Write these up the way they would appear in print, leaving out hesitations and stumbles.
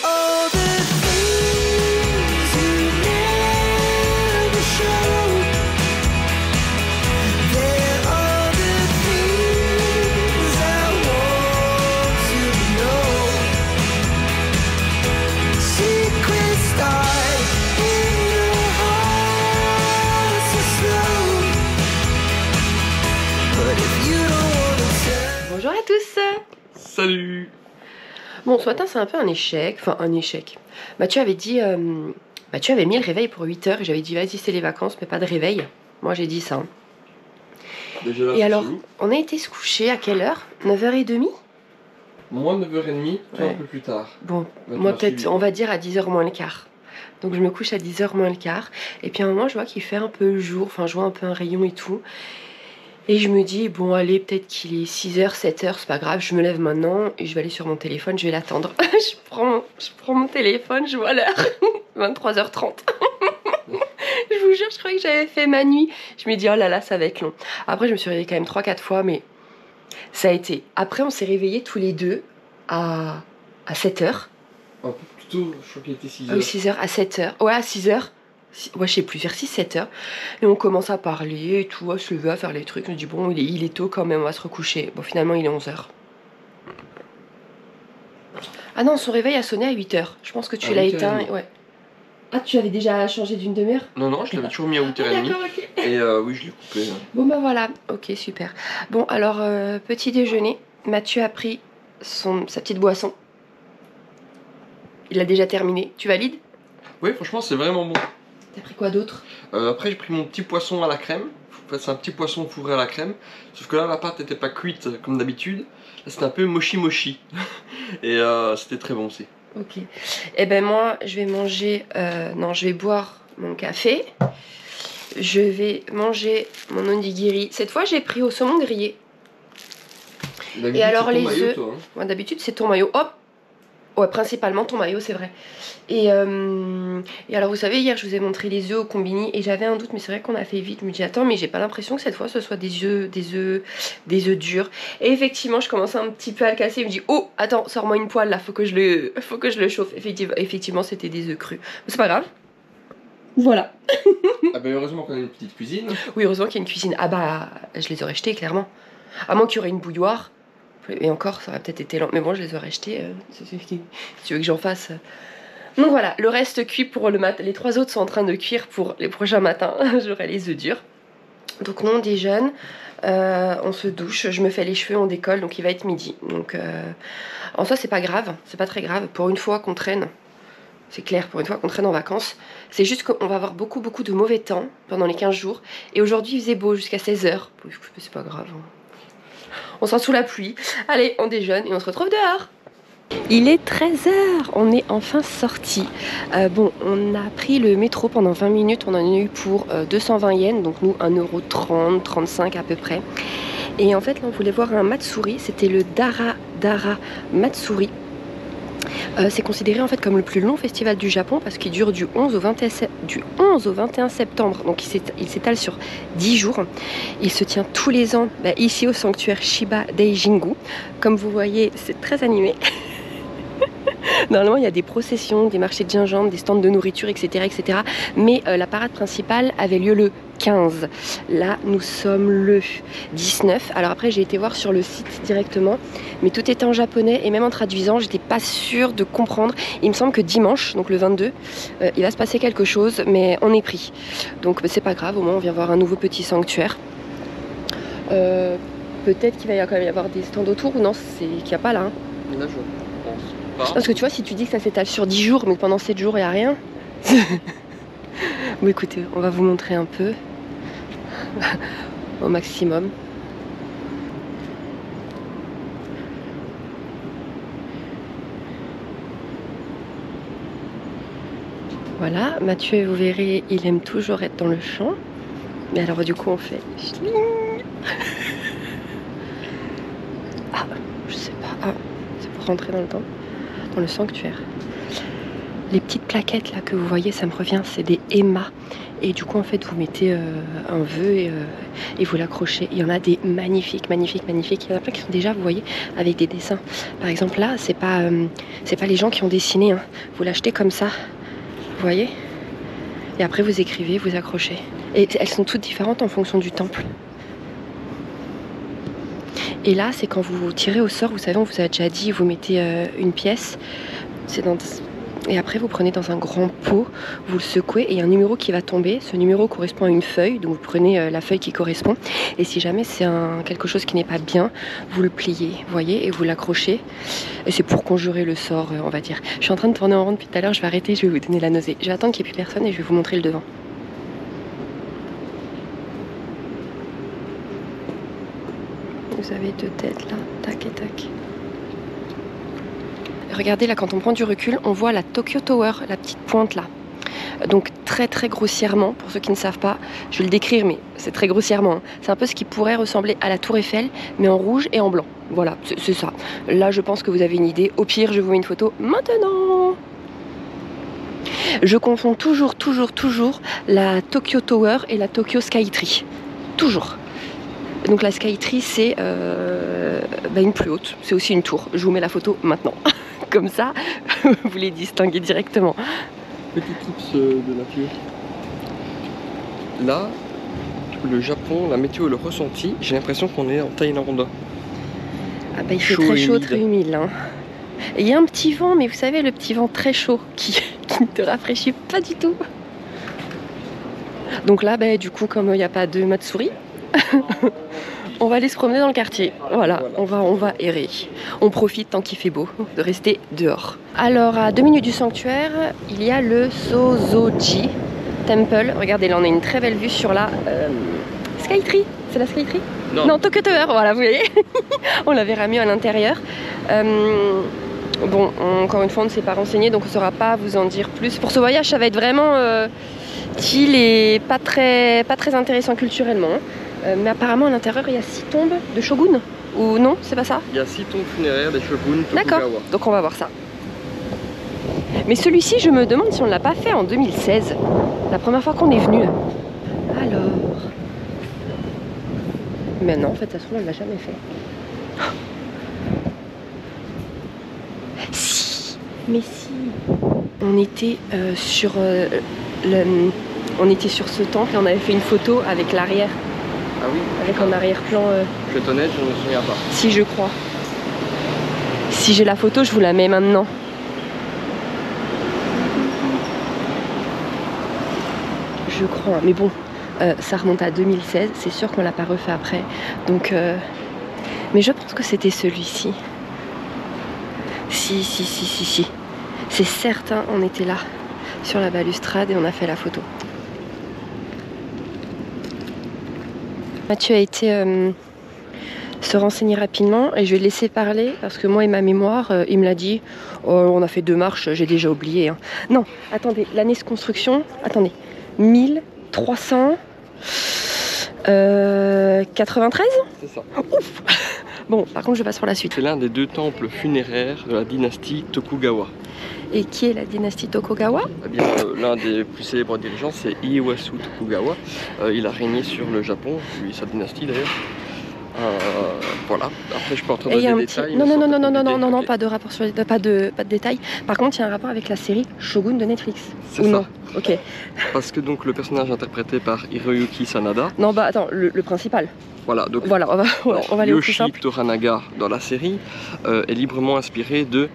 all the things you never show. There are the things I want to know. Secrets start in your heart so slow. But if you don't wanna tell. Bonjour à tous. Salut. Bon, ce matin c'est un peu un échec, enfin un échec. Mathieu avait dit, Mathieu avait mis le réveil pour 8 h et j'avais dit vas-y c'est les vacances mais pas de réveil. Moi j'ai dit ça. Hein. Déjà là, Et alors, fini. on a été se coucher à quelle heure? 9h30? Moi 9h30, toi Ouais. un peu plus tard. Bon, Bah, tu moi m'as peut-être suivi. on va dire à 10h moins le quart. Donc je me couche à 10h moins le quart. Et puis à un moment je vois qu'il fait un peu le jour, enfin je vois un peu un rayon et tout. Et je me dis, bon allez, peut-être qu'il est 6h, 7h, c'est pas grave, je me lève maintenant et je vais aller sur mon téléphone, je vais l'attendre. je prends mon téléphone, je vois l'heure, 23h30. Je vous jure, je croyais que j'avais fait ma nuit. Je me dis, oh là là, ça va être long. Après, je me suis réveillée quand même 3-4 fois, mais ça a été. Après, on s'est réveillés tous les deux à 7h. Un peu plus tôt, je crois qu'il était 6h. Ah oui, 6h, à 7h. Ouais, à 6h. Ouais, je sais plus, vers 6-7h. Et on commence à parler et tout, à se lever, à faire les trucs. Je me dis, bon, il est tôt quand même, on va se recoucher. Bon, finalement, il est 11h. Ah non, son réveil a sonné à 8h. Je pense que tu À l'as 8h30. éteint. Ouais. Ah, tu avais déjà changé d'une demi-heure? Non, non, je l'avais toujours mis à 8h30. D'accord, ok. Et oui, je l'ai coupé. Bon, bah voilà. Ok, super. Bon, alors, petit déjeuner. Mathieu a pris sa petite boisson. Il l'a déjà terminé. Tu valides? Oui, franchement, c'est vraiment bon. T'as pris quoi d'autre? Après, j'ai pris mon petit poisson à la crème. En fait, c'est un petit poisson fourré à la crème. Sauf que là, la pâte n'était pas cuite comme d'habitude. Là, c'était un peu mochi. Et c'était très bon aussi. Ok. Et ben moi, je vais manger. Non, je vais boire mon café. Je vais manger mon onigiri. Cette fois, j'ai pris au saumon grillé. D'habitude, alors, c'est ton les maillot, œufs. toi, hein. Moi, d'habitude, c'est ton maillot. Hop. Ouais, principalement ton maillot, c'est vrai. Et alors, vous savez, hier, je vous ai montré les œufs au combini et j'avais un doute, mais c'est vrai qu'on a fait vite. Je me dis, attends, mais j'ai pas l'impression que cette fois, ce soit des œufs durs. Et effectivement, je commençais un petit peu à le casser. Il me dit, oh, attends, sors-moi une poêle là, faut que je le chauffe. Effectivement, c'était des œufs crus. Mais c'est pas grave. Voilà. Ah bah heureusement qu'on a une petite cuisine. Oui, heureusement qu'il y a une cuisine. Ah bah, je les aurais jetés, clairement. À moins qu'il y aurait une bouilloire. Et encore, ça aurait peut-être été lent. Mais bon, je les aurais jetés. Si tu veux que j'en fasse. Donc voilà, le reste cuit pour le matin. Les 3 autres sont en train de cuire pour les prochains matins. J'aurai les œufs durs. Donc on déjeune, on se douche, je me fais les cheveux, on décolle. Donc il va être midi. Donc en soi, c'est pas grave. C'est pas très grave. Pour une fois qu'on traîne, c'est clair, pour une fois qu'on traîne en vacances. C'est juste qu'on va avoir beaucoup de mauvais temps pendant les 15 jours. Et aujourd'hui, il faisait beau jusqu'à 16h. C'est pas grave. On sent sous la pluie. Allez, on déjeune et on se retrouve dehors. Il est 13h, on est enfin sortis. Bon, on a pris le métro pendant 20 minutes, on en a eu pour 220 yens, donc nous 1,30 €, 35 à peu près. Et en fait, là, on voulait voir un matsuri, c'était le Dara Matsuri. C'est considéré en fait comme le plus long festival du Japon parce qu'il dure du 11 au 21 septembre, donc il s'étale sur 10 jours. Il se tient tous les ans ici au sanctuaire Shiba Daijingu. Comme vous voyez, c'est très animé. Normalement, il y a des processions, des marchés de gingembre, des stands de nourriture, etc. Mais la parade principale avait lieu le 15. Là, nous sommes le 19. Alors après, j'ai été voir sur le site directement, mais tout était en japonais et même en traduisant, j'étais pas sûre de comprendre. Il me semble que dimanche, donc le 22, il va se passer quelque chose, mais on est pris. Donc c'est pas grave, au moins on vient voir un nouveau petit sanctuaire. Peut-être qu'il va quand même y avoir des stands autour, ou non, c'est qu'il n'y a pas là. Hein. Là, je pense pas. Parce que tu vois, si tu dis que ça s'étale sur 10 jours, mais pendant 7 jours, il n'y a rien. Bon, écoutez, on va vous montrer un peu. Au maximum. Voilà, Mathieu, vous verrez, il aime toujours être dans le champ. Mais alors, du coup, on fait... Ah, je sais pas. Ah, c'est pour rentrer dans le sanctuaire. Les petites plaquettes là que vous voyez, ça me revient, c'est des Emma. Et du coup, en fait, vous mettez un vœu et vous l'accrochez. Il y en a des magnifiques, magnifiques, magnifiques. Il y en a plein qui sont déjà, vous voyez, avec des dessins. Par exemple, là, c'est pas les gens qui ont dessiné. Hein. Vous l'achetez comme ça, vous voyez. Et après, vous écrivez, vous accrochez. Et elles sont toutes différentes en fonction du temple. Et là, c'est quand vous tirez au sort, vous savez, on vous a déjà dit, vous mettez une pièce. C'est dans... Et après, vous prenez dans un grand pot, vous le secouez et il y a un numéro qui va tomber. Ce numéro correspond à une feuille, donc vous prenez la feuille qui correspond. Et si jamais c'est quelque chose qui n'est pas bien, vous le pliez, vous voyez, et vous l'accrochez. Et c'est pour conjurer le sort, on va dire. Je suis en train de tourner en rond depuis tout à l'heure, je vais arrêter, je vais vous donner la nausée. Je vais attendre qu'il n'y ait plus personne et je vais vous montrer le devant. Vous avez deux têtes là, tac et tac. Regardez là, quand on prend du recul, on voit la Tokyo Tower, la petite pointe là. Donc très très grossièrement, pour ceux qui ne savent pas, je vais le décrire, mais c'est très grossièrement. Hein. C'est un peu ce qui pourrait ressembler à la Tour Eiffel, mais en rouge et en blanc. Voilà, c'est ça. Là, je pense que vous avez une idée. Au pire, je vous mets une photo maintenant. Je confonds toujours la Tokyo Tower et la Tokyo Skytree. Toujours. Donc la Skytree, c'est une plus haute. C'est aussi une tour. Je vous mets la photo maintenant. Comme ça, vous les distinguez directement. Petit tips de nature. Là, le Japon, la météo, le ressenti, j'ai l'impression qu'on est en Thaïlande. Ah bah il fait très chaud, très humide. Hein. Et il y a un petit vent, mais vous savez, le petit vent très chaud qui ne te rafraîchit pas du tout. Donc là, du coup, comme il n'y a pas de Matsuri, on va aller se promener dans le quartier. Voilà. On va errer. On profite tant qu'il fait beau de rester dehors. Alors à 2 minutes du sanctuaire, il y a le Sozoji Temple. Regardez, là on a une très belle vue sur la Skytree. C'est la Skytree? Non, Tokyo Tower, voilà, vous voyez. On la verra mieux à l'intérieur. Bon, encore une fois, on ne s'est pas renseigné, donc on ne saura pas vous en dire plus. Pour ce voyage, ça va être vraiment chill et pas très intéressant culturellement. Hein. Mais apparemment à l'intérieur il y a 6 tombes de shogun. Ou non, c'est pas ça? Il y a 6 tombes funéraires des shoguns Tokugawa. D'accord, donc on va voir ça. Mais celui-ci, je me demande si on ne l'a pas fait en 2016. La première fois qu'on est venu. Alors... Mais non, en fait, ça se trouve, on ne l'a jamais fait. Si, mais si. On était on était sur ce temple et on avait fait une photo avec l'arrière. Ah oui. Avec un arrière-plan. Je vais être honnête, je ne me souviens pas. Si, je crois. Si j'ai la photo, je vous la mets maintenant. Je crois, mais bon, ça remonte à 2016. C'est sûr qu'on l'a pas refait après. Donc, mais je pense que c'était celui-ci. Si. C'est certain, on était là, sur la balustrade et on a fait la photo. Mathieu a été se renseigner rapidement et je vais le laisser parler parce que moi et ma mémoire, il me l'a dit, on a fait 2 marches, j'ai déjà oublié. Hein. Non, attendez, l'année de construction, attendez, 1393 ? C'est ça. Ouf. Bon, par contre, je passe pour la suite. C'est l'un des 2 temples funéraires de la dynastie Tokugawa. Et qui est la dynastie Tokugawa? Eh bien, l'un des plus célèbres dirigeants, c'est Ieyasu Tokugawa. Il a régné sur le Japon, lui et sa dynastie d'ailleurs. Voilà, après je peux entrer dans des détails. Non, pas de rapport sur pas de détails. Par contre, il y a un rapport avec la série Shogun de Netflix. C'est ça. Non. Ok. Parce que donc le personnage interprété par Hiroyuki Sanada. Non, attends, le principal. Voilà, donc voilà, on va aller au plus simple. Yoshi Toranaga dans la série est librement inspiré de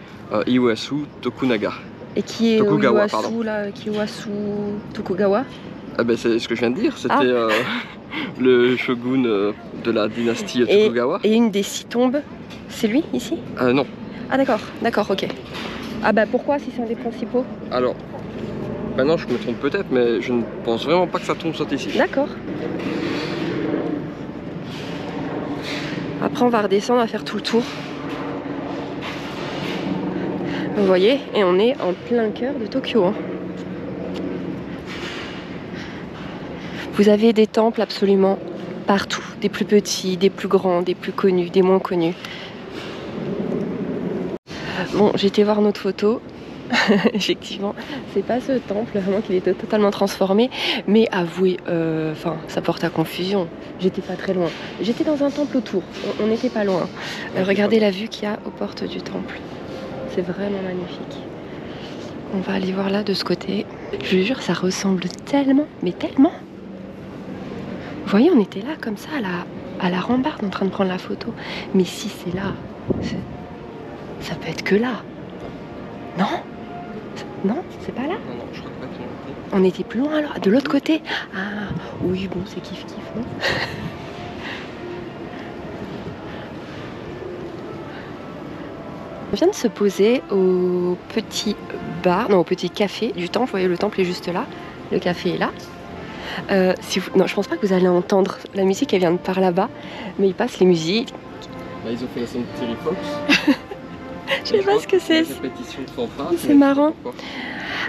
Ieyasu Tokunaga. Et qui est Tokugawa, Ieyasu Tokugawa? C'est ce que je viens de dire, c'était le shogun de la dynastie Tokugawa. Et une des 6 tombes, c'est lui ici? Non. Ah d'accord, ok. Ah pourquoi si c'est un des principaux? Alors, maintenant je me trompe peut-être, mais je ne pense vraiment pas que sa tombe soit ici. D'accord. Après on va redescendre, on va faire tout le tour. Vous voyez, et on est en plein cœur de Tokyo. Hein. Vous avez des temples absolument partout, des plus petits, des plus grands, des plus connus, des moins connus. Bon, j'ai été voir notre photo. Effectivement, c'est pas ce temple, vraiment qu'il était totalement transformé. Mais avouez, ça porte à confusion. J'étais pas très loin. J'étais dans un temple autour, on n'était pas loin. Regardez la vue qu'il y a aux portes du temple. C'est vraiment magnifique. On va aller voir là de ce côté. Je vous jure, ça ressemble tellement, mais tellement. Vous voyez, on était là comme ça à la rambarde en train de prendre la photo. Mais si c'est là, ça peut être que là. Non? Non, c'est pas là? Non, je crois pas qu'on était. On était plus loin alors, de l'autre côté. Ah, oui, bon, c'est kiff kiff, non? On vient de se poser au petit bar, non, au petit café du temple. Vous voyez, le temple est juste là. Le café est là. Non, je pense pas que vous allez entendre la musique, elle vient de par là-bas. Mais il passe les musiques. Là, ils ont fait la scène de Terry Fox. Je sais pas ce que c'est. C'est marrant.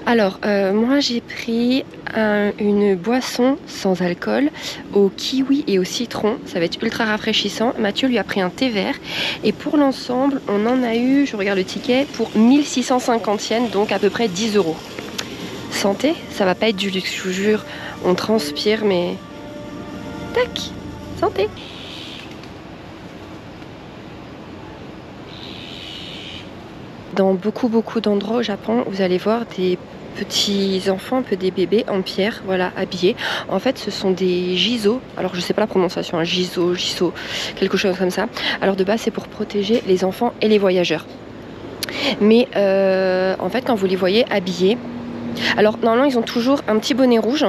Alors, moi j'ai pris une boisson sans alcool au kiwi et au citron. Ça va être ultra rafraîchissant. Mathieu lui a pris un thé vert. Et pour l'ensemble, on en a eu, je regarde le ticket, pour 1650 yens, donc à peu près 10 €. Santé, ça va pas être du luxe, je vous jure. On transpire, mais... Tac, santé. Dans beaucoup d'endroits au Japon, vous allez voir des petits enfants, un peu des bébés en pierre, voilà, habillés. En fait, ce sont des giso. Alors, je sais pas la prononciation, hein, giso, quelque chose comme ça. Alors, de base, c'est pour protéger les enfants et les voyageurs. Mais en fait, quand vous les voyez habillés, alors normalement, ils ont toujours un petit bonnet rouge,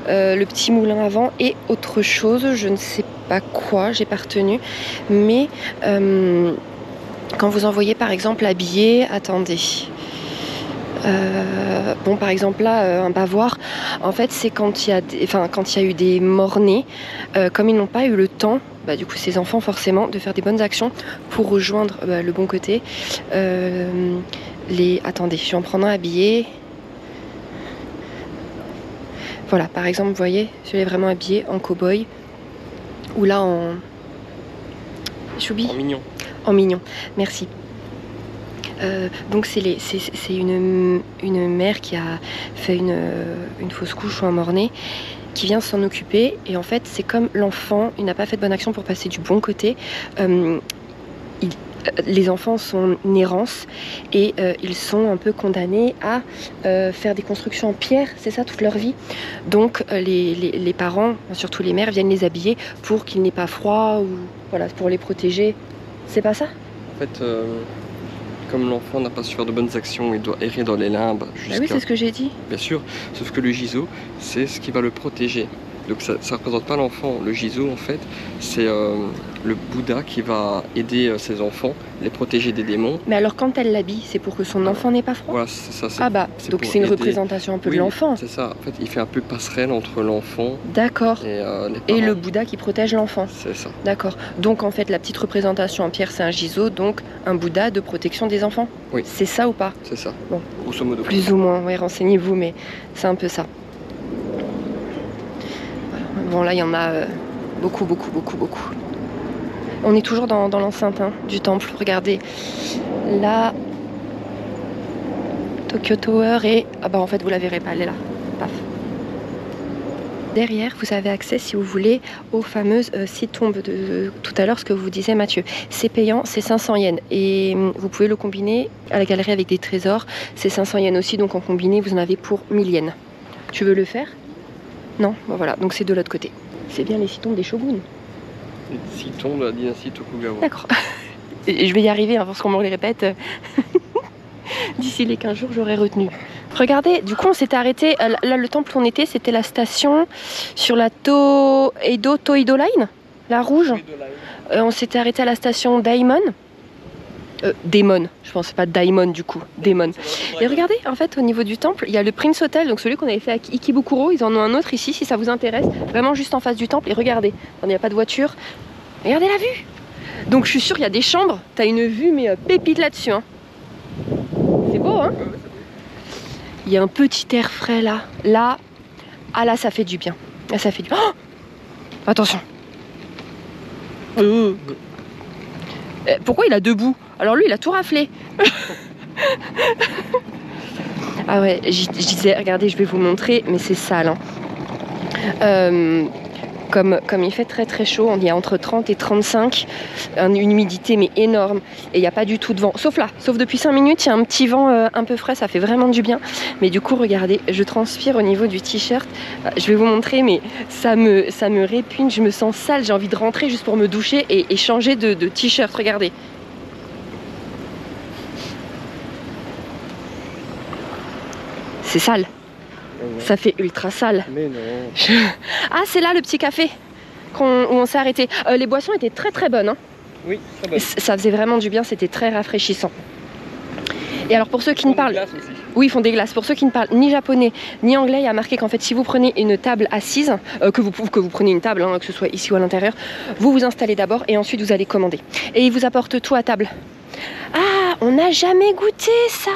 le petit moulin avant et autre chose. Je ne sais pas quoi, j'ai pas retenu, mais quand vous en voyez par exemple habillé, attendez. Bon, par exemple là, un bavoir, en fait c'est quand il y a eu des morts-nés, comme ils n'ont pas eu le temps, du coup ces enfants forcément, de faire des bonnes actions pour rejoindre le bon côté. Attendez, je vais en prendre un habillé. Voilà, par exemple, vous voyez, celui-là est vraiment habillé en cow-boy, ou là en choubi. En mignon. En mignon, merci. Donc c'est une mère qui a fait une fausse couche ou un mort-né, qui vient s'en occuper, et en fait c'est comme l'enfant, il n'a pas fait de bonne action pour passer du bon côté. Les enfants sont en errance et ils sont un peu condamnés à faire des constructions en pierre, c'est ça, toute leur vie. Donc les parents, surtout les mères, viennent les habiller pour qu'ils n'aient pas froid, ou voilà, pour les protéger. C'est pas ça? En fait, comme l'enfant n'a pas su faire de bonnes actions, il doit errer dans les limbes jusqu'à... Ah oui, c'est ce que j'ai dit. Bien sûr, sauf que le giso, c'est ce qui va le protéger. Donc ça ne représente pas l'enfant. Le giso, en fait, c'est le Bouddha qui va aider ses enfants, les protéger des démons. Mais alors quand elle l'habille, c'est pour que son enfant n'ait pas froid? Voilà, c'est ça. Ah bah, donc c'est une représentation un peu de l'enfant. C'est ça, en fait, il fait un peu passerelle entre l'enfant D'accord. et les parents. Et le Bouddha qui protège l'enfant. C'est ça. D'accord. Donc en fait, la petite représentation en pierre, c'est un giso, donc un Bouddha de protection des enfants. Oui. C'est ça ou pas? C'est ça. Bon. Grosso modo. Plus ou moins, oui, renseignez-vous, mais c'est un peu ça. Bon, là, il y en a beaucoup. On est toujours dans l'enceinte du temple. Regardez, là, Tokyo Tower et... Ah bah en fait, vous la verrez pas, elle est là. Paf. Derrière, vous avez accès, si vous voulez, aux fameuses 6 tombes de tout à l'heure, ce que vous disiez, Mathieu. C'est payant, c'est 500 yens. Et vous pouvez le combiner à la galerie avec des trésors. C'est 500 yens aussi, donc en combiné, vous en avez pour 1000 yens. Tu veux le faire? Non, bon, voilà, donc c'est de l'autre côté. C'est bien les 6 tombes des shoguns. Les 6 tombes de la dynastie Tokugawa. D'accord. Et je vais y arriver, parce qu'on me les répète. D'ici les 15 jours, j'aurai retenu. Regardez, du coup, on s'était arrêté. Là, le temple où on était, c'était la station sur la Toeido Line, la rouge. On s'était arrêté à la station Daimon. Daimon, je pense pas Daimon du coup, Daimon. Et regardez, en fait, au niveau du temple, il y a le Prince Hotel, donc celui qu'on avait fait à Ikebukuro. Ils en ont un autre ici, si ça vous intéresse, vraiment juste en face du temple. Et regardez, il n'y a pas de voiture. Regardez la vue. Donc je suis sûre qu'il y a des chambres. T'as une vue, mais pépite là-dessus. Hein. C'est beau, hein? Il y a un petit air frais là. Là, ça fait du bien. Là, ça fait du bien. Oh, attention. Pourquoi il a debout? Alors lui, il a tout raflé. Ah ouais, je disais, regardez, je vais vous montrer, mais c'est sale. Hein. Comme il fait très très chaud, on y a entre 30 et 35, une humidité mais énorme, et il n'y a pas du tout de vent, sauf là, sauf depuis 5 minutes, il y a un petit vent un peu frais, ça fait vraiment du bien, mais du coup regardez, je transpire au niveau du t-shirt, je vais vous montrer, mais ça me répugne, je me sens sale, j'ai envie de rentrer juste pour me doucher et changer de t-shirt, regardez. C'est sale. Ça fait ultra sale. Mais non. Ah, c'est là le petit café où on s'est arrêté. Les boissons étaient très très bonnes. Hein. Oui, très bonne. Ça faisait vraiment du bien, c'était très rafraîchissant. Et alors pour ceux qui ne parlent... Aussi. Oui, ils font des glaces. Pour ceux qui ne parlent ni japonais ni anglais, il y a marqué qu'en fait si vous prenez une table assise, que vous preniez une table, hein, que ce soit ici ou à l'intérieur, vous vous installez d'abord et ensuite vous allez commander. Et ils vous apportent tout à table. Ah, on n'a jamais goûté ça,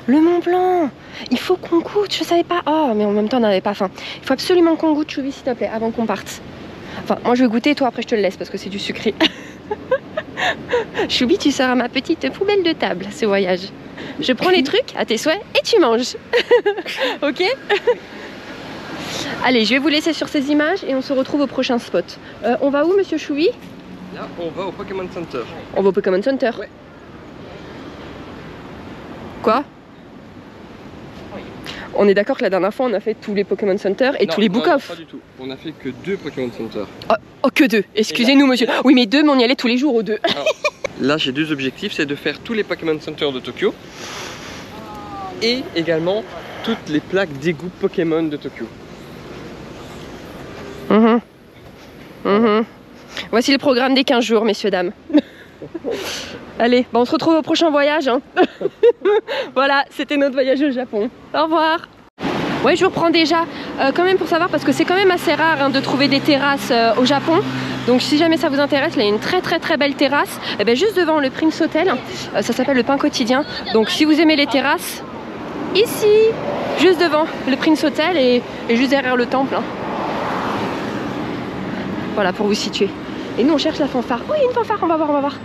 le Mont Blanc. Il faut qu'on goûte, je savais pas. Oh, mais en même temps, on n'avait pas faim. Il faut absolument qu'on goûte, Choubi, s'il te plaît, avant qu'on parte. Enfin, moi je vais goûter, toi après je te le laisse parce que c'est du sucré. Choubi, tu seras ma petite poubelle de table, ce voyage. Je prends les trucs à tes souhaits et tu manges. Ok? Allez, je vais vous laisser sur ces images et on se retrouve au prochain spot. On va où, monsieur Choubi? Là, on va au Pokémon Center. On va au Pokémon Center. Ouais. Quoi? On est d'accord que la dernière fois on a fait tous les Pokémon Center et tous les Book Off. Pas du tout. On a fait que 2 Pokémon Center. Oh, que 2. Excusez-nous, monsieur. Oui, mais 2, mais on y allait tous les jours aux 2. Alors, là, j'ai 2 objectifs, c'est de faire tous les Pokémon Center de Tokyo et également toutes les plaques d'égout Pokémon de Tokyo. Voici le programme des 15 jours, messieurs, dames. Allez, on se retrouve au prochain voyage. Hein. Voilà, c'était notre voyage au Japon. Au revoir. Ouais, je vous reprends déjà quand même pour savoir, parce que c'est quand même assez rare hein, de trouver des terrasses au Japon. Donc si jamais ça vous intéresse, là il y a une très belle terrasse et bien, juste devant le Prince Hotel. Ça s'appelle le Pain Quotidien. Donc si vous aimez les terrasses, ici, juste devant le Prince Hotel et juste derrière le temple. Hein. Voilà, pour vous situer. Et nous on cherche la fanfare. Oui, une fanfare, on va voir, on va voir.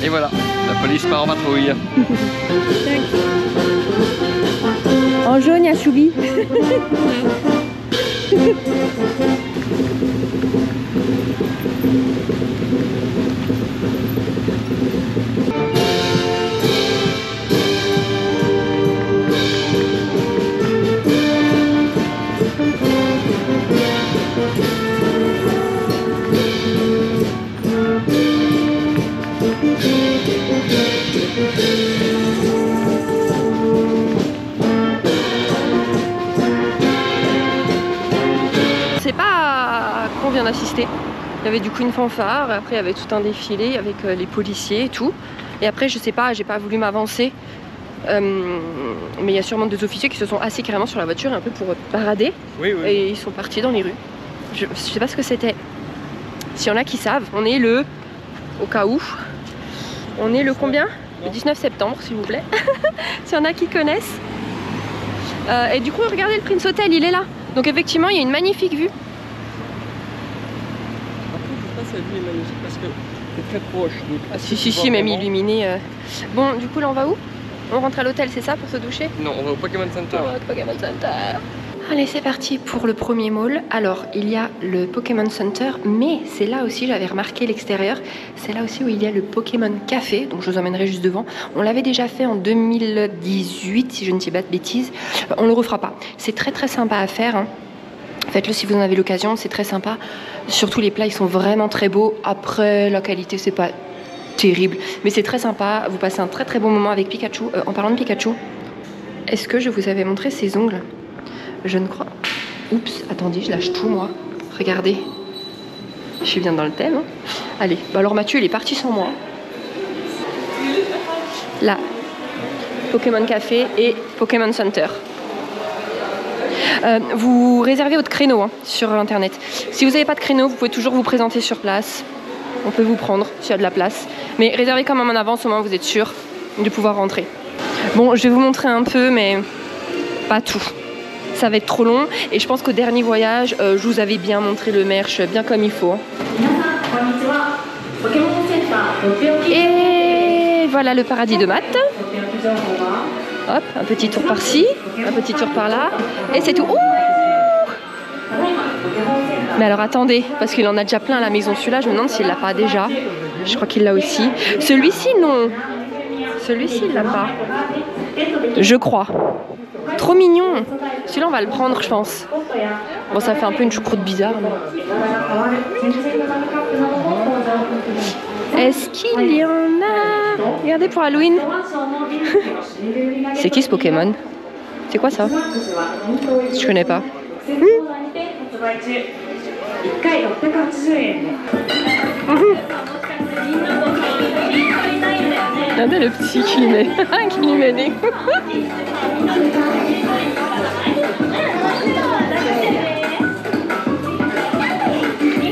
Et voilà, la police part en patrouille. En jaune, il y a Choubi. Vient d'assister. Il y avait du coup une fanfare, après il y avait tout un défilé avec les policiers et tout. Et après je sais pas, j'ai pas voulu m'avancer. Mais il y a sûrement des officiers qui se sont assis carrément sur la voiture un peu pour parader. Oui. Et ils sont partis dans les rues. Je sais pas ce que c'était. S'il y en a qui savent, on est le, au cas où, on est le combien? Le 19 septembre s'il vous plaît. S'il y en a qui connaissent. Et du coup regardez le Prince Hotel, il est là. Donc effectivement il y a une magnifique vue. La vue est magnifique parce que c'est très proche. Donc, si, même illuminé. Bon, du coup, là, on va où? On rentre à l'hôtel, c'est ça, pour se doucher? Non, on va au Pokémon Center. On va au Pokémon Center. Allez, c'est parti pour le premier mall. Alors, il y a le Pokémon Center, mais c'est là aussi, j'avais remarqué l'extérieur, c'est là aussi où il y a le Pokémon Café, donc je vous emmènerai juste devant. On l'avait déjà fait en 2018, si je ne dis pas de bêtises. On le refera pas. C'est très sympa à faire, hein. Faites-le si vous en avez l'occasion, c'est très sympa. Surtout les plats, ils sont vraiment très beaux. Après, la qualité, c'est pas terrible, mais c'est très sympa. Vous passez un très très bon moment avec Pikachu. En parlant de Pikachu, est-ce que je vous avais montré ses ongles? Je ne crois. Oups, attendez, je lâche tout moi. Regardez. Je suis bien dans le thème. Hein. Allez, bah alors Mathieu, il est parti sans moi. Là, Pokémon Café et Pokémon Center. Vous réservez votre créneau hein, sur internet. Si vous n'avez pas de créneau, vous pouvez toujours vous présenter sur place. On peut vous prendre s'il y a de la place. Mais réservez quand même en avance, au moins vous êtes sûr de pouvoir rentrer. Bon, je vais vous montrer un peu, mais pas tout. Ça va être trop long. Et je pense qu'au dernier voyage, je vous avais bien montré le merch, bien comme il faut. Hein. Et voilà le paradis de maths. Hop, un petit tour par-ci, un petit tour par-là. Et c'est tout. Ouh, mais alors attendez, parce qu'il en a déjà plein à la maison. Celui-là, je me demande s'il l'a pas déjà. Je crois qu'il l'a aussi. Celui-ci, non. Celui-ci, il l'a pas. Je crois. Trop mignon. Celui-là, on va le prendre, je pense. Bon, ça fait un peu une choucroute bizarre. Mais... Est-ce qu'il y en a? Regardez pour Halloween. C'est qui ce Pokémon? C'est quoi ça? Je connais pas. Regardez le petit qui lui met des...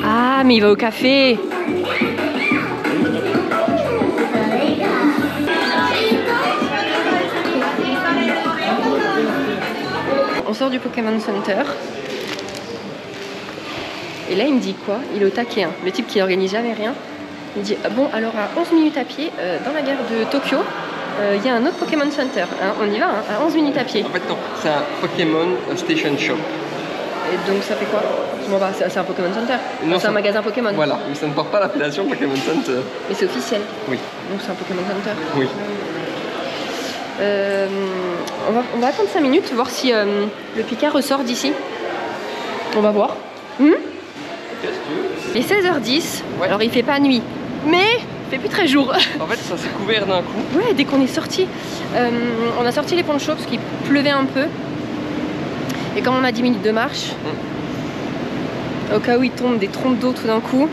Ah, mais il va au café. On sort du Pokémon Center. Et là, il me dit quoi? Il est au taquet, hein. Le type qui n'organise jamais rien. Il dit bon, alors à 11 minutes à pied, dans la gare de Tokyo, il y a un autre Pokémon Center. Hein, on y va, hein, à 11 minutes à pied. En fait, non, c'est un Pokémon Station Shop. Et donc, ça fait quoi? C'est un Pokémon Center. C'est un magasin Pokémon. Voilà, mais ça ne porte pas l'appellation Pokémon Center. Mais c'est officiel. Oui. Donc, c'est un Pokémon Center. Oui. On va attendre 5 minutes, voir si le Pika ressort d'ici. On va voir. Il est 16h10, ouais. Alors il fait pas nuit, mais il fait plus très jour. En fait, ça s'est couvert d'un coup. Ouais, dès qu'on est sorti, on a sorti les ponchos parce qu'il pleuvait un peu. Et comme on a 10 minutes de marche, au cas où il tombe des trompes d'eau tout d'un coup.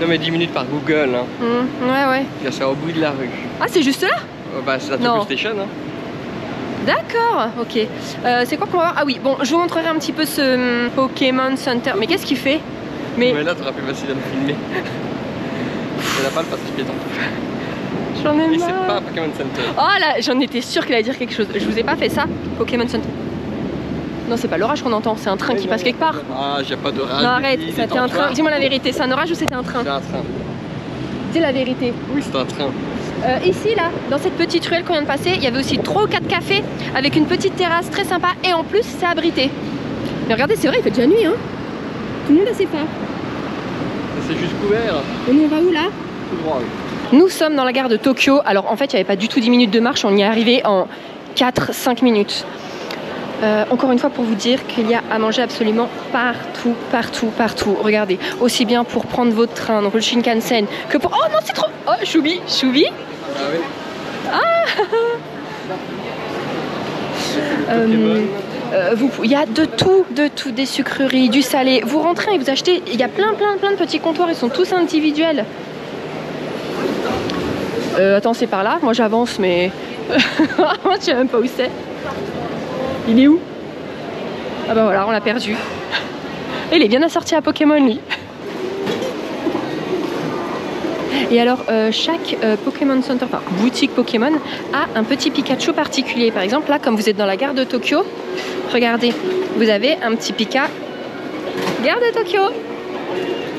Non mais 10 minutes par Google. Hein. Ouais. C'est au bout de la rue. Ah, c'est juste là? Bah, c'est la Tokyo Station. Hein. D'accord, ok. C'est quoi qu'on va voir? Ah oui, bon, je vous montrerai un petit peu ce Pokémon Center. Mais qu'est-ce qu'il fait? Mais là, t'auras plus facile à me filmer. C'est la balle parce qu'il est piéton. J'en ai marre. Et c'est pas un Pokémon Center. Oh là, j'en étais sûre qu'il allait dire quelque chose. Je vous ai pas fait ça, Pokémon Center. Non, c'est pas l'orage qu'on entend, c'est un train qui passe quelque part. Ah, j'ai pas d'orage. Non, arrête, c'était un train. Dis-moi la vérité, c'est un orage ou c'était un train? C'est un train. Dis la vérité. Oui, c'est un train. Ici, là, dans cette petite ruelle qu'on vient de passer, il y avait aussi 3 ou 4 cafés avec une petite terrasse très sympa et en plus, c'est abrité. Mais regardez, c'est vrai, il fait déjà nuit, hein. Tout le monde a ses phares. C'est juste couvert. Et nous, on va où là? Tout droit, oui. Nous sommes dans la gare de Tokyo. Alors en fait, il n'y avait pas du tout 10 minutes de marche, on y est arrivé en 4-5 minutes. Encore une fois pour vous dire qu'il y a à manger absolument partout. Regardez, aussi bien pour prendre votre train, donc le Shinkansen, que pour... Oh non, c'est trop... Oh, Choubi. Ah oui. Il y a de tout, des sucreries, du salé. Vous rentrez et vous achetez, il y a plein de petits comptoirs, ils sont tous individuels. Attends, c'est par là, moi j'avance, mais je sais même pas où c'est. Il est où? Ah bah voilà, on l'a perdu. Il est bien assorti à Pokémon, lui. Et alors, chaque Pokémon Center, enfin boutique Pokémon, a un petit Pikachu particulier. Par exemple, là, comme vous êtes dans la gare de Tokyo, regardez, vous avez un petit Pika. Gare de Tokyo.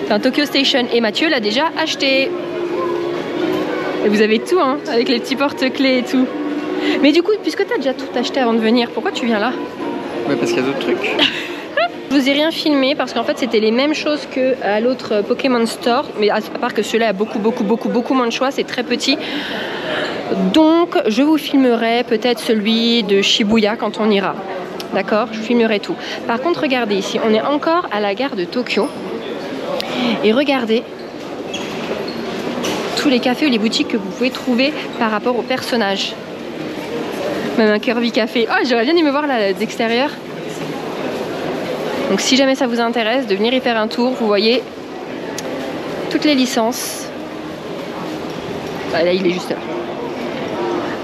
C'est un Tokyo Station. Et Mathieu l'a déjà acheté. Et vous avez tout, hein, avec les petits porte-clés et tout. Mais du coup, puisque tu as déjà tout acheté avant de venir, pourquoi tu viens là? Ouais, parce qu'il y a d'autres trucs. Je vous ai rien filmé parce qu'en fait c'était les mêmes choses que à l'autre Pokémon Store, mais à part que celui-là a beaucoup moins de choix, c'est très petit. Donc je vous filmerai peut-être celui de Shibuya quand on ira. d'accord, je filmerai tout. Par contre, regardez ici, on est encore à la gare de Tokyo. Et regardez tous les cafés ou les boutiques que vous pouvez trouver par rapport aux personnages. Même un Kirby Café. Oh, j'aurais bien aimé voir là d'extérieur. Donc si jamais ça vous intéresse de venir y faire un tour, vous voyez toutes les licences. Ah, là, il est juste là.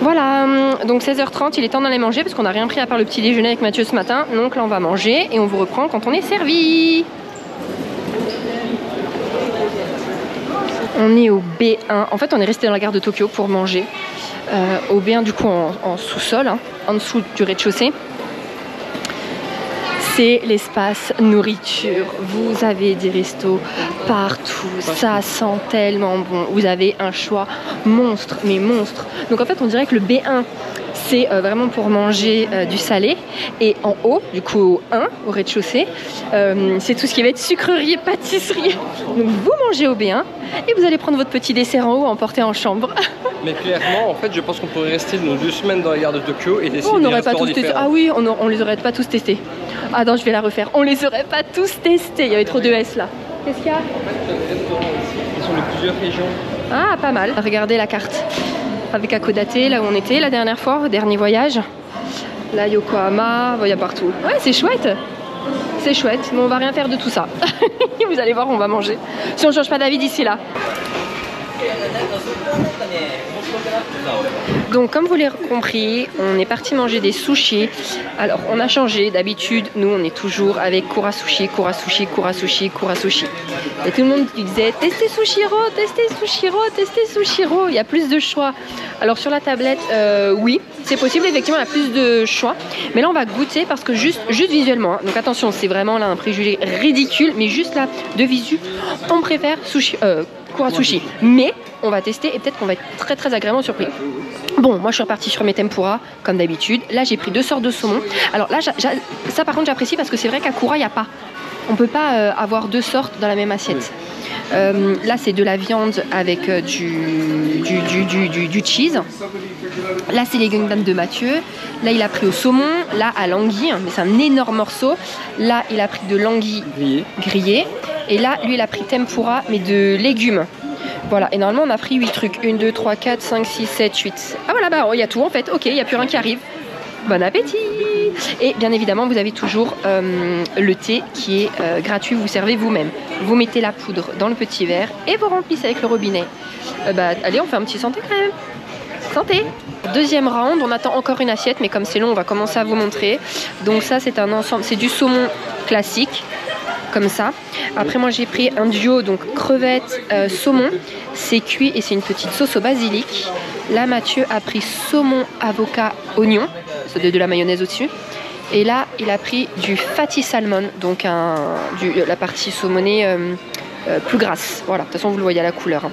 Voilà, donc 16h30, il est temps d'aller manger parce qu'on n'a rien pris à part le petit déjeuner avec Mathieu ce matin. Donc là, on va manger et on vous reprend quand on est servi. On est au B1. En fait, on est resté dans la gare de Tokyo pour manger. Au B1, du coup, en sous-sol, hein, en dessous du rez-de-chaussée. C'est l'espace nourriture. Vous avez des restos partout. Ça sent tellement bon. Vous avez un choix monstre, mais monstre. Donc en fait, on dirait que le B1, c'est vraiment pour manger du salé. Et en haut, du coup au 1, au rez-de-chaussée, c'est tout ce qui va être sucrerie et pâtisserie. Donc vous mangez au B1 et vous allez prendre votre petit dessert en haut à emporter en chambre. Mais clairement, en fait, je pense qu'on pourrait rester nos 2 semaines dans la gare de Tokyo et décider On des n'aurait pas restaurants tous testé. différents. Ah oui, on les aurait pas tous testés. Ah non, je vais la refaire. On les aurait pas tous testés. Il y avait trop de S là. Qu'est-ce qu'il y a? En fait, les restaurants ici, ils sont de plusieurs régions. Ah, pas mal. Regardez la carte. Avec Hakodate, là où on était la dernière fois, au dernier voyage. Là, Yokohama, il y a partout. Ouais, c'est chouette. C'est chouette, mais on va rien faire de tout ça. Vous allez voir, on va manger. Si on change pas d'avis d'ici là. Donc comme vous l'avez compris, on est parti manger des sushis. Alors on a changé, d'habitude nous on est toujours avec Kura Sushi, Kura Sushi, Kura Sushi, Kura Sushi. Et tout le monde disait testez Sushiro, testez Sushiro, testez Sushiro, il y a plus de choix. Alors sur la tablette, oui, c'est possible, effectivement il y a plus de choix. Mais là on va goûter parce que juste visuellement, hein. Donc attention, c'est vraiment là un préjugé ridicule, mais juste là de visu, on préfère sushi, Kura Sushi. Mais on va tester et peut-être qu'on va être très très agréablement surpris. Bon, moi je suis repartie sur mes tempura comme d'habitude. Là j'ai pris 2 sortes de saumon. Alors là, ça par contre j'apprécie parce que c'est vrai qu'à Kura il n'y a pas. On peut pas avoir 2 sortes dans la même assiette. Là c'est de la viande avec du cheese. Là c'est les gundam de Mathieu. Là il a pris au saumon. Là à l'anguille, mais c'est un énorme morceau. Là il a pris de l'anguille grillée. Et là lui il a pris tempura mais de légumes. Voilà, et normalement on a pris 8 trucs. 1, 2, 3, 4, 5, 6, 7, 8. Ah voilà, bah il y a tout en fait. Ok, il n'y a plus rien qui arrive. Bon appétit! Et bien évidemment, vous avez toujours le thé qui est gratuit, vous servez vous-même. Vous mettez la poudre dans le petit verre et vous remplissez avec le robinet. Allez, on fait un petit santé quand même. Santé! Deuxième round, on attend encore une assiette, mais comme c'est long, on va commencer à vous montrer. Donc ça, c'est un ensemble, c'est du saumon classique. Comme ça. Après moi j'ai pris un duo, donc crevettes, saumon. C'est cuit et c'est une petite sauce au basilic. Là Mathieu a pris saumon, avocat, oignon. De la mayonnaise au-dessus. Et là il a pris du fatty salmon, donc la partie saumonée plus grasse. Voilà, de toute façon vous le voyez à la couleur. Hein.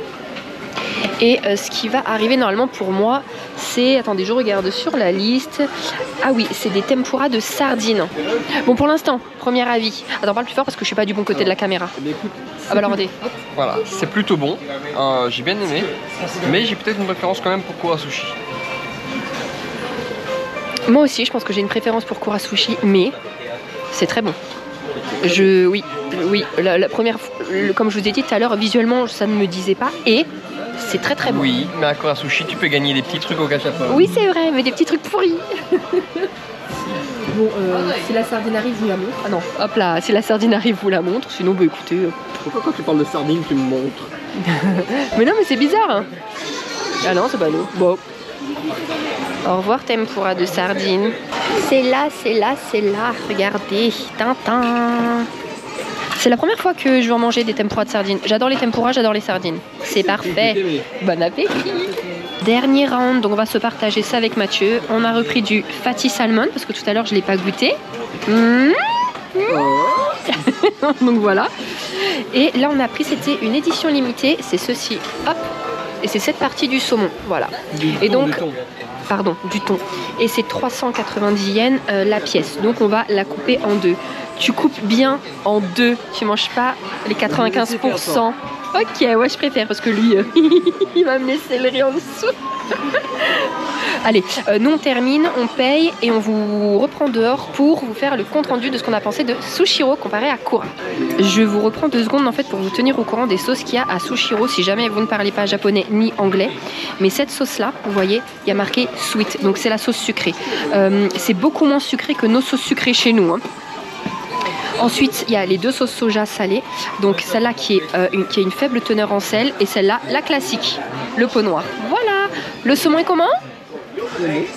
Et ce qui va arriver normalement pour moi, c'est... Attendez, je regarde sur la liste. Ah oui, c'est des tempura de sardines. Bon, pour l'instant, premier avis. Attends, parle plus fort parce que je suis pas du bon côté de la caméra. Eh bien, écoute, Ah bah alors, regardez. voilà, c'est plutôt bon. J'ai bien aimé. Mais j'ai peut-être une préférence quand même pour Kura Sushi. Moi aussi, je pense que j'ai une préférence pour Kura Sushi, mais c'est très bon. Oui, la première, comme je vous ai dit tout à l'heure, visuellement, ça ne me disait pas. Et c'est très très bon. Oui, mais à Kura Sushi, tu peux gagner des petits trucs au gâchapon. Oui, c'est vrai, mais des petits trucs pourris. Bon, si la sardine arrive, je vous la montre. Ah non, hop là, si la sardine arrive, je vous la montre. Sinon, bah écoutez. Pourquoi quand tu parles de sardines, tu me montres? Mais non, mais c'est bizarre. Hein. Ah non, c'est pas nous. Bon. Au revoir, tempura de sardines. C'est là, c'est là, c'est là. Regardez, Tintin. C'est la première fois que je vais en manger des tempura de sardines. J'adore les tempura, j'adore les sardines. C'est parfait. Bon appétit. Dernier round, donc on va se partager ça avec Mathieu. On a repris du fatty salmon parce que tout à l'heure je l'ai pas goûté. Donc voilà. Et là on a pris, c'était une édition limitée. C'est ceci. Hop. Et c'est cette partie du saumon. Voilà. Et donc, pardon, du thon. Et c'est 390 yens la pièce. Donc on va la couper en 2. Tu coupes bien en 2. Tu manges pas les 95%. Ok, ouais, je préfère parce que lui, il va me laisser le riz en dessous. Allez, nous on termine, on paye et on vous reprend dehors pour vous faire le compte rendu de ce qu'on a pensé de Sushiro comparé à Kura. Je vous reprends 2 secondes en fait pour vous tenir au courant des sauces qu'il y a à Sushiro si jamais vous ne parlez pas japonais ni anglais. Mais cette sauce là, vous voyez, il y a marqué sweet, donc c'est la sauce sucrée. C'est beaucoup moins sucré que nos sauces sucrées chez nous. Hein. Ensuite, il y a les 2 sauces soja salées. Donc celle-là qui a une faible teneur en sel et celle-là, la classique, le pot noir. Voilà, le saumon est comment ?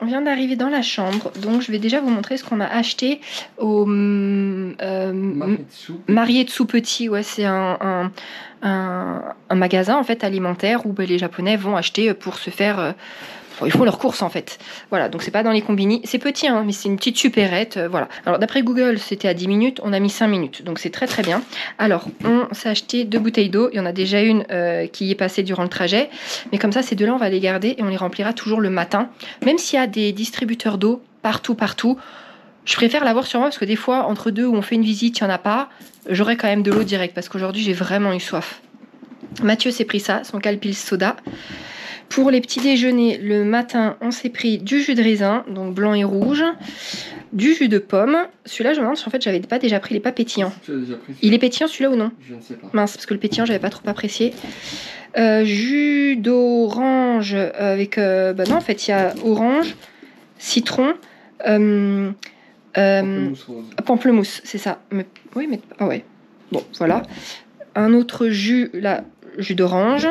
On vient d'arriver dans la chambre, donc je vais déjà vous montrer ce qu'on a acheté au Marietsu Petit. Ouais, c'est un magasin en fait alimentaire où les Japonais vont acheter pour se faire... ils font leurs courses en fait. Voilà, donc c'est pas dans les combini. C'est petit, hein, mais c'est une petite supérette. Voilà. Alors d'après Google, c'était à 10 minutes. On a mis 5 minutes. Donc c'est très très bien. Alors, on s'est acheté 2 bouteilles d'eau. Il y en a déjà une qui est passée durant le trajet. Mais comme ça, ces 2-là, on va les garder et on les remplira toujours le matin. Même s'il y a des distributeurs d'eau partout. Je préfère l'avoir sur moi parce que des fois, entre deux où on fait une visite, il n'y en a pas. J'aurai quand même de l'eau directe parce qu'aujourd'hui, j'ai vraiment eu soif. Mathieu s'est pris ça, son Calpils soda. Pour les petits déjeuners, le matin, on s'est pris du jus de raisin, donc blanc et rouge, du jus de pomme. Celui-là, je me demande si en fait, j'avais pas déjà pris les pas pétillants. Il est pétillant celui-là ou non? Je ne sais pas. Mince, parce que le pétillant, j'avais pas trop apprécié. Jus d'orange avec... non, en fait, il y a orange, citron, Pamplemousse rose. pamplemousse, c'est ça. Mais, oui, mais... Ah ouais. Bon, voilà. Un autre jus, là, jus d'orange.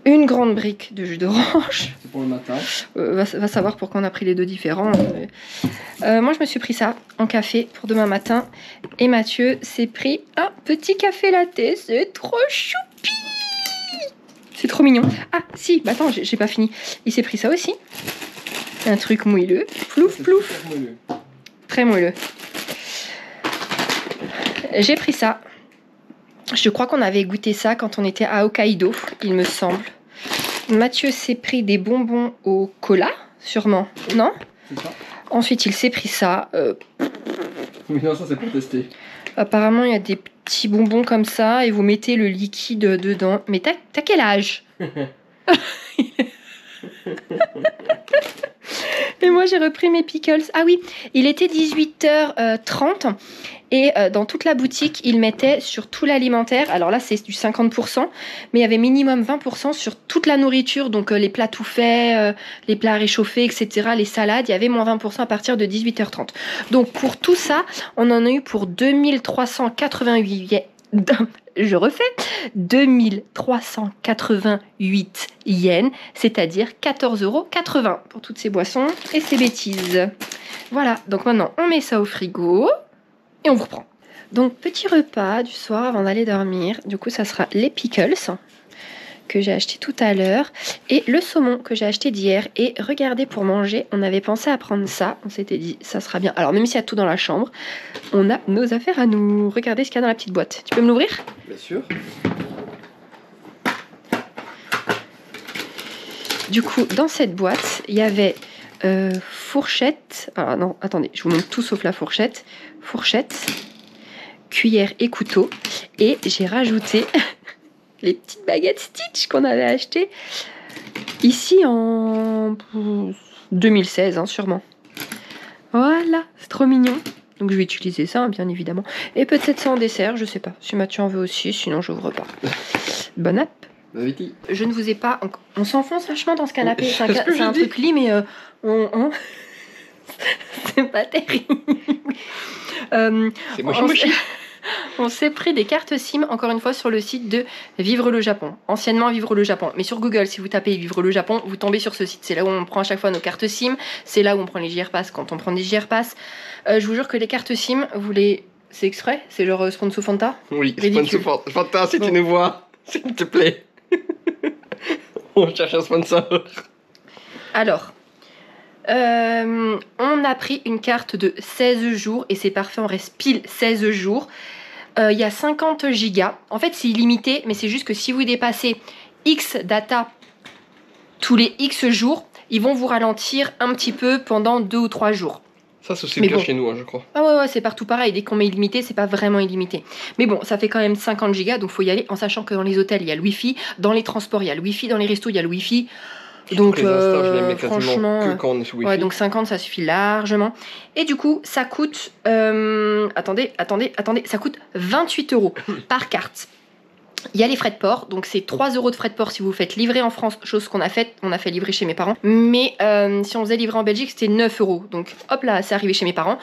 Une grande brique de jus d'orange. C'est pour le matin. Va savoir pourquoi on a pris les 2 différents. Moi, je me suis pris ça en café pour demain matin. Et Mathieu s'est pris un petit café latte. C'est trop choupi. C'est trop mignon. Ah, si, bah attends, j'ai pas fini. Il s'est pris ça aussi. Un truc moelleux. Plouf, plouf. Très moelleux. J'ai pris ça. Je crois qu'on avait goûté ça quand on était à Hokkaido, il me semble. Mathieu s'est pris des bonbons au cola, sûrement, non? C'est ça. Ensuite, il s'est pris ça. Oui, non, ça c'est pour tester. Apparemment, il y a des petits bonbons comme ça et vous mettez le liquide dedans. Mais t'as quel âge? Et moi, j'ai repris mes pickles. Ah oui, il était 18h30 et dans toute la boutique, ils mettaient sur tout l'alimentaire. Alors là, c'est du 50%, mais il y avait minimum 20% sur toute la nourriture. Donc les plats tout faits, les plats réchauffés, etc., les salades, il y avait moins 20% à partir de 18h30. Donc pour tout ça, on en a eu pour 2388 je refais 2388 yens, c'est-à-dire 14,80 € pour toutes ces boissons et ces bêtises. Voilà, donc maintenant on met ça au frigo et on vous reprend. Donc petit repas du soir avant d'aller dormir, du coup ça sera les pickles que j'ai acheté tout à l'heure et le saumon que j'ai acheté d'hier. Et regardez, pour manger, on avait pensé à prendre ça, on s'était dit ça sera bien. Alors même s'il y a tout dans la chambre, on a nos affaires à nous. Regardez ce qu'il y a dans la petite boîte. Tu peux me l'ouvrir? Bien sûr. Du coup, dans cette boîte, il y avait fourchette. Alors non, attendez, je vous montre tout sauf la fourchette. Fourchette, cuillère et couteau. Et j'ai rajouté les petites baguettes Stitch qu'on avait achetées ici en 2016, hein, sûrement. Voilà, c'est trop mignon. Donc je vais utiliser ça, hein, bien évidemment. Et peut-être ça en dessert, je sais pas. Si Mathieu en veut aussi, sinon j'ouvre pas. Bon app. Bah, Vicky. Je ne vous ai pas... On s'enfonce vachement dans ce canapé. C'est C'est ce que j'ai un dit. truc lit, mais c'est pas terrible. C'est mochi. On s'est pris des cartes SIM, encore une fois, sur le site de Vivre le Japon. Anciennement Vivre le Japon. Mais sur Google, si vous tapez Vivre le Japon, vous tombez sur ce site. C'est là où on prend à chaque fois nos cartes SIM. C'est là où on prend les JR Pass quand on prend des JR Pass. Je vous jure que les cartes SIM, vous les... C'est exprès? C'est genre sponsor Fanta? Oui, Ridicule. sponsor Fanta, si Bon. tu nous vois, s'il te plaît. On cherche un sponsor. Alors, on a pris une carte de 16 jours et c'est parfait, on reste pile 16 jours. Il y a 50 gigas. En fait, c'est illimité, mais c'est juste que si vous dépassez X data tous les X jours, ils vont vous ralentir un petit peu pendant 2 ou 3 jours. Ça, c'est aussi Mais le cas bon. chez nous, hein, je crois. Ah ouais, c'est partout pareil. Dès qu'on met illimité, c'est pas vraiment illimité. Mais bon, ça fait quand même 50 gigas, donc faut y aller en sachant que dans les hôtels, il y a le Wi-Fi. Dans les transports, il y a le Wi-Fi. Dans les restos, il y a le Wi-Fi. Donc, les Insta, je les mets quasiment franchement, que quand on est sous Wi-Fi. ouais, donc 50, ça suffit largement. Et du coup, ça coûte... attendez, ça coûte 28 € par carte. Il y a les frais de port, donc c'est 3 € de frais de port si vous faites livrer en France, chose qu'on a fait, on a fait livrer chez mes parents. Mais si on faisait livrer en Belgique, c'était 9 €. Donc hop là, c'est arrivé chez mes parents.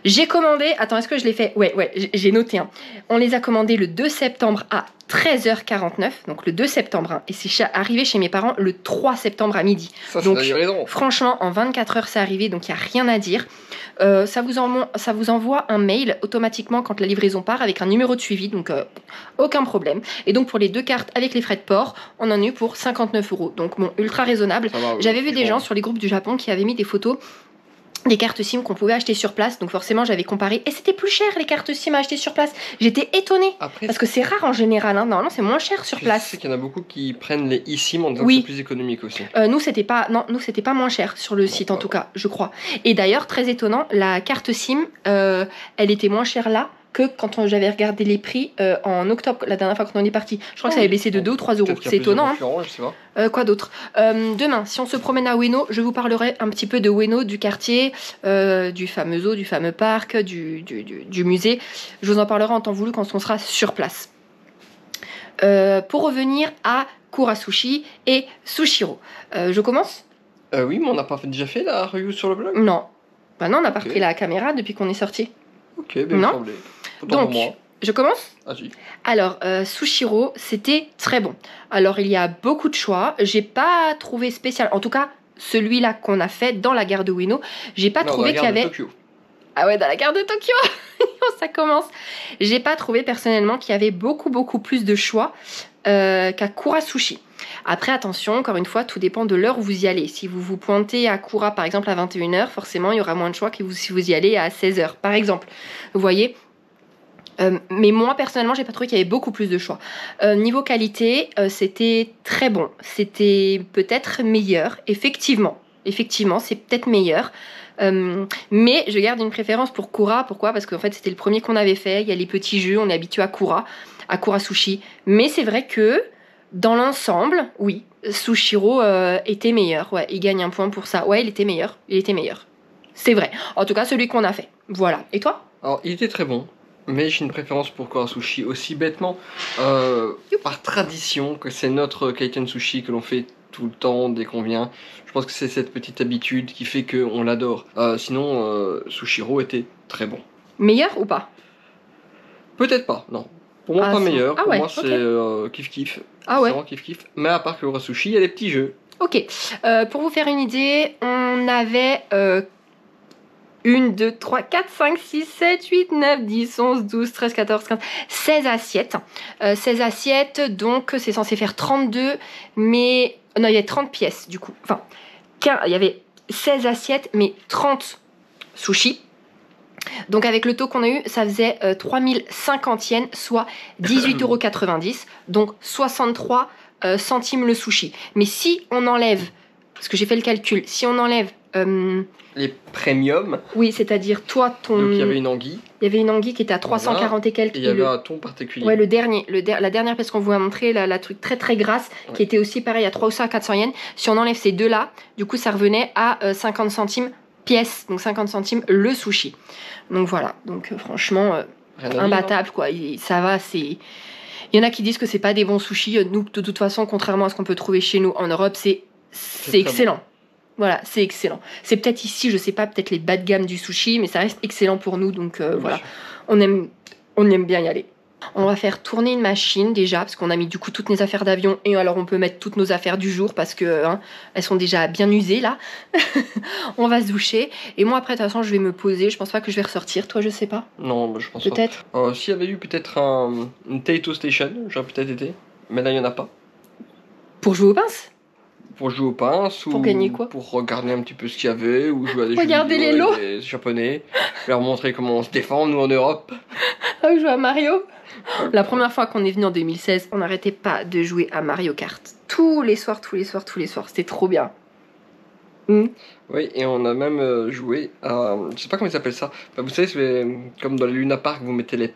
J'ai commandé, attends, est-ce que je l'ai fait? Ouais, j'ai noté. Hein. On les a commandés le 2 septembre à 13h49, donc le 2 septembre, hein, et c'est arrivé chez mes parents le 3 septembre à midi. Ça, c'est Donc, la livraison. franchement, en 24 heures, c'est arrivé, donc il n'y a rien à dire. Ça vous envoie un mail automatiquement quand la livraison part avec un numéro de suivi, donc aucun problème. Et donc pour les 2 cartes avec les frais de port, on en a eu pour 59 €. Donc bon, ultra raisonnable. Ça va, oui, J'avais vu des franchement. gens sur les groupes du Japon qui avaient mis des photos des cartes SIM qu'on pouvait acheter sur place, donc forcément j'avais comparé et c'était plus cher les cartes SIM à acheter sur place. J'étais étonnée Après, parce que c'est rare en général, hein. Normalement c'est moins cher sur je place. sais qu'il y en a beaucoup qui prennent les eSIM en disant Oui. que c'est plus économique aussi. Nous c'était pas moins cher sur le site en tout cas, je crois. Et d'ailleurs très étonnant, la carte SIM, elle était moins chère là que quand j'avais regardé les prix en octobre, la dernière fois quand on est parti. Je crois que ça avait baissé de 2 ou 3 €. Peut-être qu'il y a C'est plus de étonnant. Hein. concurrents, je sais pas. Quoi d'autre? Demain, si on se promène à Ueno, je vous parlerai un petit peu de Ueno, du quartier, du fameux zoo, du fameux parc, du musée. Je vous en parlerai en temps voulu quand on sera sur place. Pour revenir à Kurasushi et Sushiro. Je commence? Oui, mais on n'a pas déjà fait la review sur le blog. Non. Bah non, on n'a pas Ok. repris la caméra depuis qu'on est sorti. Ok, bien il me Non. semblait. Autant Donc, pour moi. je commence? Ah si. Alors, Sushiro, c'était très bon. Alors, il y a beaucoup de choix. J'ai pas trouvé spécial. En tout cas, celui-là qu'on a fait dans la gare de Ueno, j'ai pas Non, trouvé dans qu'il y la gare avait. de Tokyo. Ah ouais, dans la gare de Tokyo. Ça commence. J'ai pas trouvé personnellement qu'il y avait beaucoup plus de choix qu'à Kurasushi. Après, attention, encore une fois, tout dépend de l'heure où vous y allez. Si vous vous pointez à Kura, par exemple, à 21h, forcément, il y aura moins de choix que si vous y allez à 16h, par exemple. Vous voyez? Mais moi, personnellement, j'ai pas trouvé qu'il y avait beaucoup plus de choix. Niveau qualité, c'était très bon. C'était peut-être meilleur, effectivement. Effectivement, c'est peut-être meilleur. Mais je garde une préférence pour Kura. Pourquoi? Parce qu'en fait, c'était le premier qu'on avait fait. Il y a les petits jeux, on est habitué à Kurasushi. Mais c'est vrai que, dans l'ensemble, oui, Sushiro était meilleur. Ouais, il gagne un point pour ça. Ouais, il était meilleur. Il était meilleur. C'est vrai. En tout cas, celui qu'on a fait. Voilà. Et toi? Alors, il était très bon. Mais j'ai une préférence pour Kurasushi aussi bêtement, par tradition, que c'est notre Kaiten Sushi que l'on fait tout le temps dès qu'on vient. Je pense que c'est cette petite habitude qui fait qu'on l'adore. Sinon, Sushiro était très bon. Meilleur ou pas? Peut-être pas, non. Pour moi, Ah, pas c'est- meilleur. ah Pour ouais, moi, ok. c'est kiff-kiff. Ah ouais. C'est vraiment kiff-kiff. Mais à part Kurasushi, il y a des petits jeux. Ok. Pour vous faire une idée, on avait 1, 2, 3, 4, 5, 6, 7, 8, 9, 10, 11, 12, 13, 14, 15, 16 assiettes. 16 assiettes, donc c'est censé faire 32, mais... Non, il y avait 30 pièces, du coup. Enfin, il y avait 16 assiettes, mais 30 sushis. Donc avec le taux qu'on a eu, ça faisait 3050 yens, soit 18,90 €, donc 63 centimes le sushi. Mais si on enlève, parce que j'ai fait le calcul, si on enlève... Les premium. oui, c'est-à-dire toi, ton... Donc il y avait une anguille. Il y avait une anguille qui était à 340 et quelques. Et il y et avait le... un thon particulier. Ouais, le dernier, la dernière pièce qu'on vous a montré, la truc très très grasse, Ouais. qui était aussi pareil à 300 à 400 yens. Si on enlève ces deux-là, du coup, ça revenait à 50 centimes pièce, donc 50 centimes le sushi. Donc voilà, donc franchement, Rien à dire, imbattable quoi. Ça va, c'est. Il y en a qui disent que c'est pas des bons sushis. Nous, de toute façon, contrairement à ce qu'on peut trouver chez nous en Europe, c'est très excellent. Voilà, c'est excellent. C'est peut-être ici, je sais pas, peut-être les bas de gamme du sushi, mais ça reste excellent pour nous, donc Bien voilà. sûr. On aime bien y aller. On va faire tourner une machine déjà, parce qu'on a mis du coup toutes nos affaires d'avion, et alors on peut mettre toutes nos affaires du jour, parce que elles sont déjà bien usées là. On va se doucher, et moi après de toute façon je vais me poser, je pense pas que je vais ressortir, toi je sais pas, Non, bah, je pense pas. peut-être. S'il y avait eu peut-être une Taito Station, j'aurais peut-être été. Mais là, il n'y en a pas. Pour jouer aux pinces. Pour jouer aux pinces ou Pour gagner quoi? pour regarder un petit peu ce qu'il y avait ou jouer à des jeux Regarder vidéo les avec lots. des japonais, leur montrer comment on se défend nous en Europe. Ah oui, jouer à Mario. La première fois qu'on est venu en 2016, on n'arrêtait pas de jouer à Mario Kart. Tous les soirs, c'était trop bien. Oui, et on a même joué à, je sais pas comment ils appellent ça. Bah, vous savez, c'est comme dans les Luna Park, vous mettez les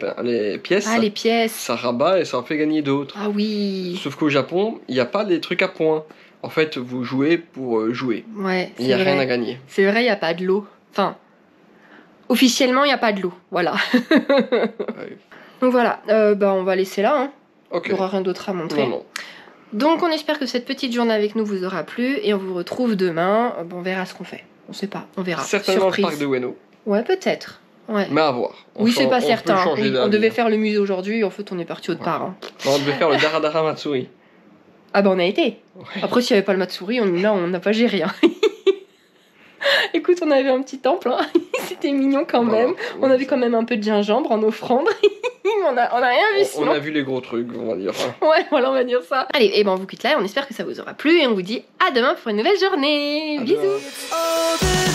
pièces, Ah, les pièces. ça rabat et ça en fait gagner d'autres. Ah oui. Sauf qu'au Japon, il n'y a pas des trucs à points. En fait, vous jouez pour jouer. Ouais, Il n'y a c'est rien vrai. à gagner. C'est vrai, il n'y a pas de lot. Enfin, officiellement, il n'y a pas de lot. Voilà. Ouais. Donc voilà, on va laisser là. Hein. Ok. Il n'y aura rien d'autre à montrer. Non, non. Donc on espère que cette petite journée avec nous vous aura plu. Et on vous retrouve demain. On verra ce qu'on fait. On sait pas, on verra. Certainement Surprise. le parc de Ueno. Ouais, peut-être. Ouais. Mais à voir. Oui, c'est pas peut certain. changer Oui, on d'avis. devait faire le musée aujourd'hui. En fait, on est parti autre part. Hein. Non, on devait faire le Daradara Matsuri. Ah bah on a été. Ouais. Après, s'il n'y avait pas le Matsuri, on n'a pas géré. Hein. Écoute, on avait un petit temple. Hein. C'était mignon quand même. Voilà. On avait quand même un peu de gingembre en offrande. on a rien vu On sinon. a vu les gros trucs, on va dire. Ouais, voilà, on va dire ça. Allez, et ben on vous quitte là. On espère que ça vous aura plu. Et on vous dit à demain pour une nouvelle journée. À Bisous. demain. All the